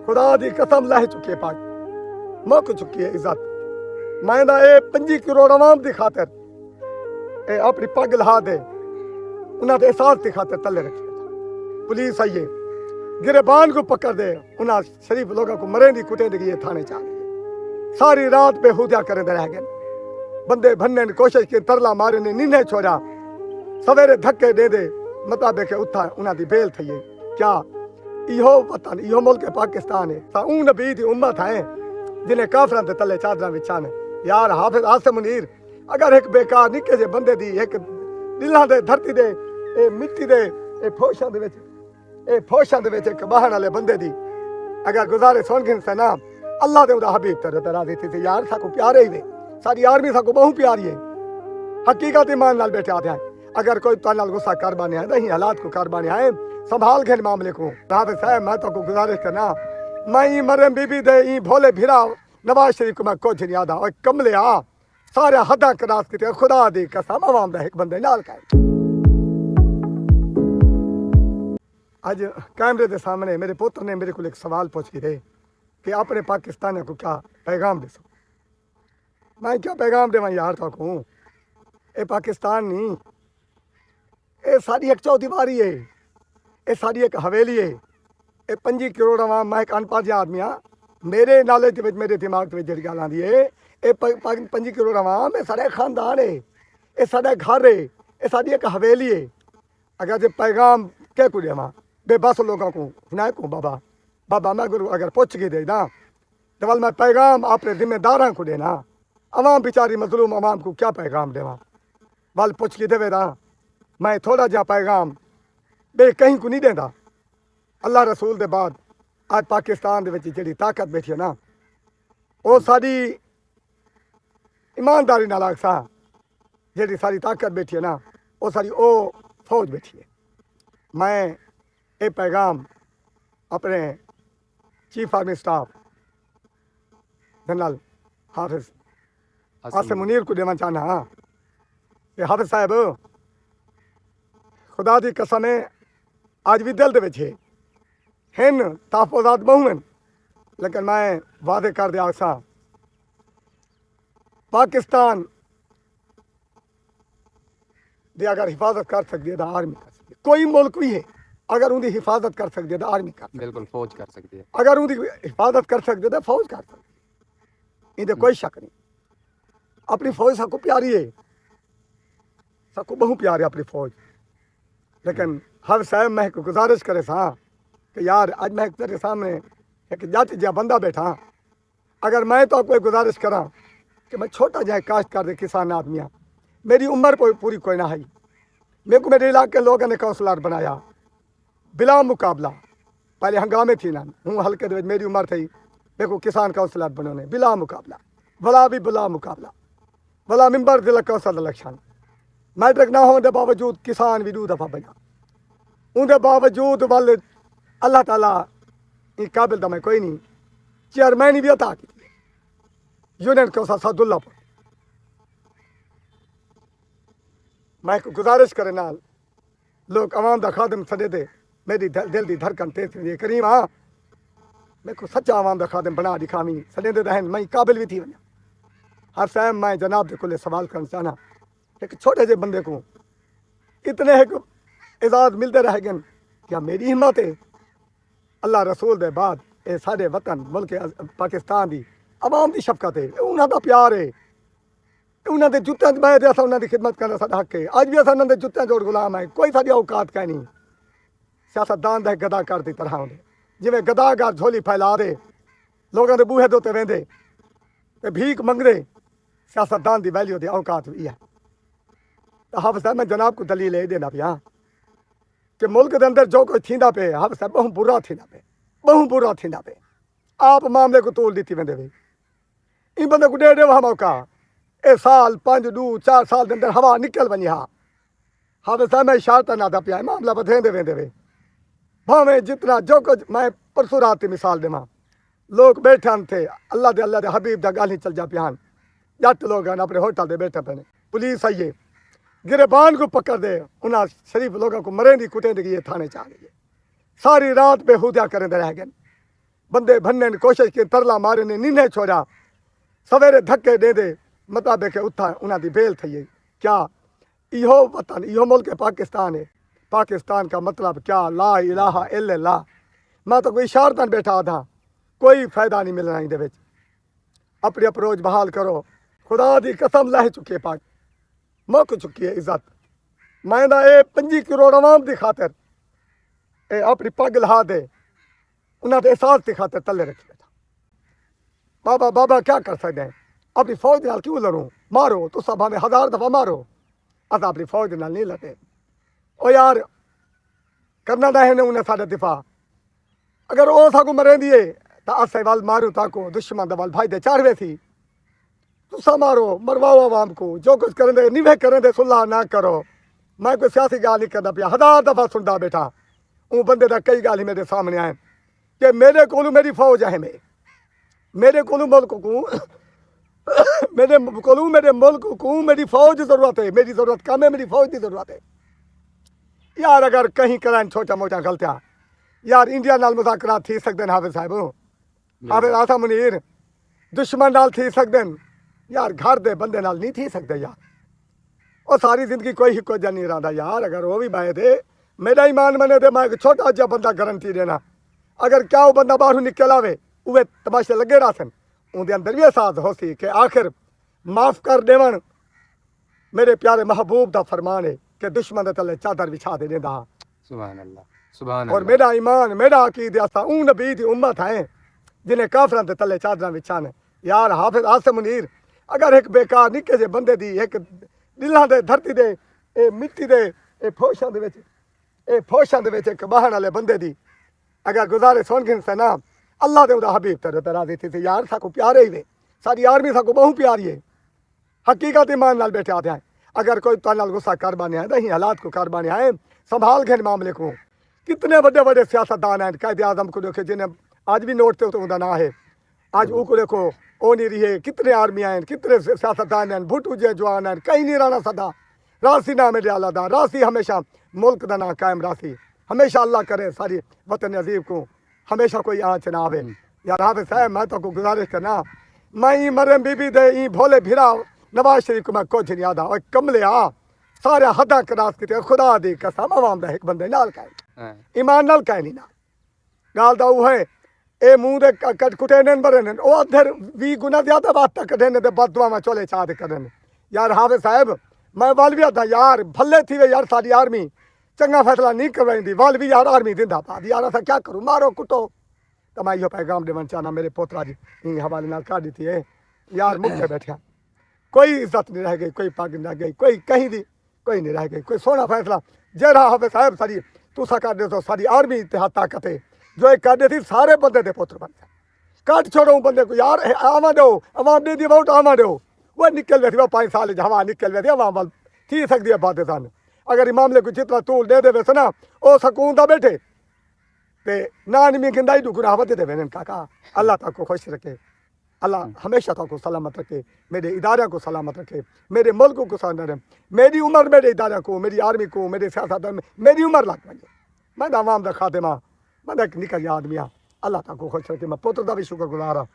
خدا دی قسم لہ چکی ہے پاک مک چکی ہے عزت میں دا اے 25 کروڑ عوام دی خاطر اے اپنی پگ لہا دے انہاں دے احساس دی خاطر تلے رکھے پولیس آئیے گربان کو پکڑ دے انہاں شریف لوگوں کو مریں دی کٹیں دی یہ تھانے چاہ ساری رات بے ہودیا کریں دے رہ گئے بندے بھننے کی کوشش کی ترلا مارے نے نینے چھوڑا سویرے دھکے دے دے مطابق اتھا انہاں دی بیل تھی کیا ایہو وطن ایہو ملک پاکستان ہے تا اون نبی دی امت ہے جنہیں کافران دے تلے چادراں وچھانے یار حافظ عاصم منیر اگر ایک بیکار نکے جے بندے دی ایک دلاں دے دھرتی دے اے مٹی دے اے پھوشاں دے وچ ایک بہن والے بندے دی اگر گزارش سن گن سے نا اللہ دے اوندا حبیب تے راضی تھی یار ساکو پیارے ہی دے ساری آرمی ساکو بہو پیاری ہے حقیقت ایمان نال بیٹھے آتے ہیں اگر کوئی تو نال غصہ کر بانے ہے نہیں حالات کو کر بانے ہے سنبھال کے معاملے کو حافظ صاحب میں تو کو گزارش کرنا میں مریم بی بی دے این بھولے بھیرا نواز شریف کو میں کچھ نہیں آدھا اور کملے آ سارے حداں کراس کیتے خدا دی قسم عوام دا ایک بندے نال کہے آج کیمرے دے سامنے میرے پوتر نے میرے کو ایک سوال پوچھ کے دے کہ اپنے پاکستان کو کیا پیغام دے سو میں کیا پیغام دے میں یار تک ہوں اے پاکستان نہیں اے ساری ایک چوتھیواری ہے اے ساری ایک حویلی ہے اے 25 کروڑ عوام میں ایک ان پڑھ آدمی ہاں میرے نالج میرے دماغ تے جڑی گل آندی ہے اے 25 کروڑ عوام اے سارے خاندان ہے اے سارا گھر ہے اے ساری ایک حویلی ہے اگر جے پیغام کہہ کو دیواں بے بس لوگوں کو نہ کو بابا میں اگر پوچھ کے دے نا تو میں پیغام اپنے ذمہ داراں کو دینا عوام بیچاری مظلوم عوام کو کیا پیغام دیواں وال پوچھ کے دے نا میں تھوڑا جا پیغام بے کہیں کو نہیں دیندا اللہ رسول دے بعد آج پاکستان دے وچ جڑی طاقت بیٹھی ہے نا وہ ساری ایمانداری نال آکھساں جڑی ساری طاقت بیٹھی ہے نا وہ ساری او فوج بیٹھی ہے میں اے پیغام اپنے چیف آرمی سٹاف جنرل حافظ عاصم منیر کو دینا چاہنا ہاں کہ حافظ صاحب خدا دی قسم ہے آج بھی دل دے وچ ہن تحفظات بہوں ہیں لیکن میں وعدے کر دیا سا پاکستان دی اگر حفاظت کر سکتی ہے تو آرمی کر سکتی ہے کوئی ملک بھی ہے اگر ان دی حفاظت کر سکتی ہے تو آرمی کر سکتی ہے بالکل فوج کر سکتی ہے اگر ان دی حفاظت کر سکتی ہے تو فوج کر سکتی ہے یہ کوئی شک نہیں اپنی فوج سب کو پیاری ہے سب کو بہت پیاری ہے اپنی فوج لیکن ہر صاحب میں کو گزارش کرے سا کہ یار آج میں تیرے سامنے ایک جٹ جا بندہ بیٹھا اگر میں تو کوئی گزارش کراں کہ میں چھوٹا جائے کاشتکار دے کسان آدمی ہاں میری عمر پوری کوئی نہ ہے میرے کو میرے علاقے کے لوگوں نے کونسلر بنایا بلا مقابلہ پہلے ہنگامے تھی نا ہوں ہلکے دے میری عمر تھی میرے کو کسان کونسلر بنانے بلا مقابلہ بلا بھی بلا مقابلہ بلا ممبر ضلع کونسل الیکشن میٹرک نہ ہونے کے باوجود کسان بھی 2 دفعہ بنا ان کے باوجود ول اللہ تعالیٰ یہ قابل تو میں کوئی نہیں چیئرمین بھی عطا کی یونین کونسل سعد اللہ پور میں گزارش کرے نال لوگ عوام دا خادم سدے دے میری دل دی دھڑکن تیز تھی کریم ہاں میں کو سچا عوام دا خادم بنا دکھاویں سدے دے دہن میں قابل بھی تھی ونیا ہر صاحب میں جناب دے کولے سوال کرنا چاہنا ایک چھوٹے جے بندے کو اتنے ایک اعزاز ملتے رہ گئے کیا میری ہمت ہے اللہ رسول دے بعد اے سارے وطن ملک پاکستان دی عوام دی شفقت ہے انہاں دا پیار ہے انہاں دے جُتیاں چ بیٹھ اساں انہاں دی خدمت کرنا ساڈا حق ہے اج بھی اساں انہاں دے جُتیاں جوڑ غلام ہے کوئی ساڈی اوقات کا نہیں سیاستدان دے گدا کر دی طرح ہوندے جویں گدا گھر جھولی پھیلا دے لوگاں دے بوہے دے تے ویندے تے بھیک منگدے سیاستدان دی ویلیو دی اوقات بھی ہے حافظ صاحب میں جناب کو دلیل یہ دینا پیا کہ ملک دے اندر جو کوئی تھیندا پے حافظ صاحب بہت برا تھیندا پے آپ معاملے کو تول دیتی ویندے وے این بندے کو دے وہ موقع اے سال 5 2 4 سال دے اندر ہوا نکل ونی ہا حافظ صاحب میں اشارت نہ دا پیا معاملہ بدھیندے ویندے وے بھاویں جتنا جو کچھ میں پرسوں رات دی مثال دیواں لوگ بیٹھے تھے اللہ دے حبیب دا گل ہی چل جا پیان جٹ لوگ اپنے ہوٹل دے بیٹھے پے پولیس آئیے گربان کو پکڑ دے انہاں شریف لوگوں کو مریں دی کٹیں دی یہ تھانے چاہ گئی ساری رات بے ہودیا کریں دے رہ گئے بندے بننے کی کوشش کی ترلا مارے نے نینے چھوڑا سویرے دھکے دے دے مطابق اتھا انہاں دی بیل تھی کیا ایہو وطن ایہو ملک پاکستان ہے پاکستان کا مطلب کیا لا الہ الا اللہ میں تو کوئی اشارتاں بیٹھا تھا کوئی فائدہ نہیں ملنا ان دے وچ اپنی اپروچ بحال کرو خدا دی قسم لہ چکی ہے پاک مک چکی ہے عزت میں دا اے 25 کروڑ عوام دی خاطر اے اپنی پگ لہا دے انہاں دے احساس دی خاطر تلے رکھی بیٹھا بابا کیا کر سکتے ہیں اپنی فوج نال کیوں لڑوں مارو تو سب ہمیں 1000 دفعہ مارو اصا اپنی فوج نال نہیں لڑے او یار کرنا دا ہے نے انہیں ساڈا دفاع اگر او ساکو مریں دیے تا اسے وال مارو تاکو دشمن دا وال بھائی دے چاروے تھی تسا مارو مرواؤ عوام کو جو کچھ کریں دے نیوے کریں دے صلح نہ کرو میں کوئی سیاسی گال نہیں کرنا پیا 1000 دفعہ سندا بیٹھا اون بندے دا کئی گال ہی میرے سامنے آئے کہ میرے کولو میری فوج ہے میرے کولو ملک کو میرے ملک کو میری فوج ضرورت ہے میری ضرورت کم ہے میری فوج کی ضرورت ہے یار اگر کہیں کرائیں چھوٹا موٹا غلطیاں یار انڈیا نال مذاکرات تھی سکتے ہیں حافظ صاحب حافظ آسا منیر دشمن نال تھی سکتے ہیں یار گھر دے بندے نال نہیں تھی سکتے یار اور ساری زندگی کوئی ہی جا نہیں رہا یار اگر وہ بھی بائے تھے میرا ایمان منے تھے میں ایک چھوٹا جا بندہ گارنٹی دینا اگر کیا وہ بندہ باہر نکل آوے وہ تماشے لگے رہا سن ان دے اندر بھی احساس ہو سی کہ آخر معاف کر دیون میرے پیارے محبوب دا فرمان ہے کہ دشمن دے تلے چادر بچھا دے دیندا سبحان اللہ سبحان اور اللہ میرا ایمان میرا عقیدہ اسا اون نبی دی امت ہے جنہیں کافراں دے تلے چادراں بچھانے یار حافظ آصم منیر اگر ایک بیکار نکے جے بندے دی ایک دلاں دے دھرتی دے اے مٹی دے اے پھوشاں دے وچ ایک بہن والے بندے دی اگر گزارش سن گن سے نا اللہ دے اوندا حبیب تے راضی تھی یار ساکو پیارے ہی وے ساری آرمی ساکو بہت پیاری ہے حقیقت ایمان نال بیٹھے آتے ہیں اگر کوئی تو نال غصہ کر بانے ہیں دہیں حالات کو کر بانے ہیں سنبھال کے معاملے کو کتنے بڑے بڑے سیاستدان ہیں قائد اعظم کو دیکھے جنہیں آج بھی نوٹ تے اوندا نہ ہے آج او کو دیکھو او نہیں رہی ہے کتنے آرمی ہیں کتنے سیاستدان ہیں بھٹو جے جوان ہیں کہیں نہیں رانا صدا راسی نام دے اللہ دا راسی ہمیشہ ملک دا نا قائم راسی ہمیشہ اللہ کرے ساری وطن عظیم کو ہمیشہ کوئی آنچ نہ آوے یار حافظ صاحب میں تو کو گزارش کرنا میں مریم بی بی دے این بھولے بھیرا نواز شریف کو میں کچھ نہیں آدھا اور کملے سارے حداں کراس کیتے خدا دی قسم عوام دا ایک بندے نال کائے ایمان نال کائے نہیں نا گال دا وہ ہے اے منہ دے کٹ کٹے نین برے نین او ادھر 20 گنا زیادہ بات تک کٹے دے بد دعا میں چولے چاہ دے کرن یار حافظ صاحب میں والویا تھا یار بھلے تھی وے یار ساری آرمی چنگا فیصلہ نہیں کروائیں دی والوی یار آرمی دیندا پا یار اسا کیا کروں مارو کٹو تو میں یہ پیغام دیون چاہنا میرے پوترا جی این حوالے نال کر دیتی ہے یار مکھے بیٹھیا کوئی عزت نہیں رہ گئی کوئی پگ نہیں رہ گئی کوئی کہیں دی کوئی نہیں رہ گئی کوئی سونا فیصلہ جہاں حافظ صاحب ساری تسا کر دے تو ساری آرمی اتحاد طاقت ہے جو ایک کر دے تھی سارے بندے دے پوتر بن گئے کٹ چھوڑو بندے کو یار آواں دو عوام دے دی ووٹ آواں دو وہ نکل وے تھی وہ 5 سال ہوا نکل وے تھی عوام وال تھی سکتی ہے باتیں سن اگر معاملے کو جتنا طول دے دے ویسے نا او سکون دا بیٹھے تے نانمی گندائی دو گناہ ودے دے وینن کاکا اللہ تعالیٰ کو خوش رکھے اللہ ہمیشہ تو کو سلامت رکھے میرے ادارے کو سلامت رکھے میرے ملک کو سلامت رکھے میری عمر میرے ادارے کو میری آرمی کو میرے سیاستدان میں میری عمر لگ بنے میں عوام دا خادمہ میں ایک نکل آدمی ہاں اللہ تعالیٰ کو خوش رکھے میں پوتر دا بھی شکر گزار ہاں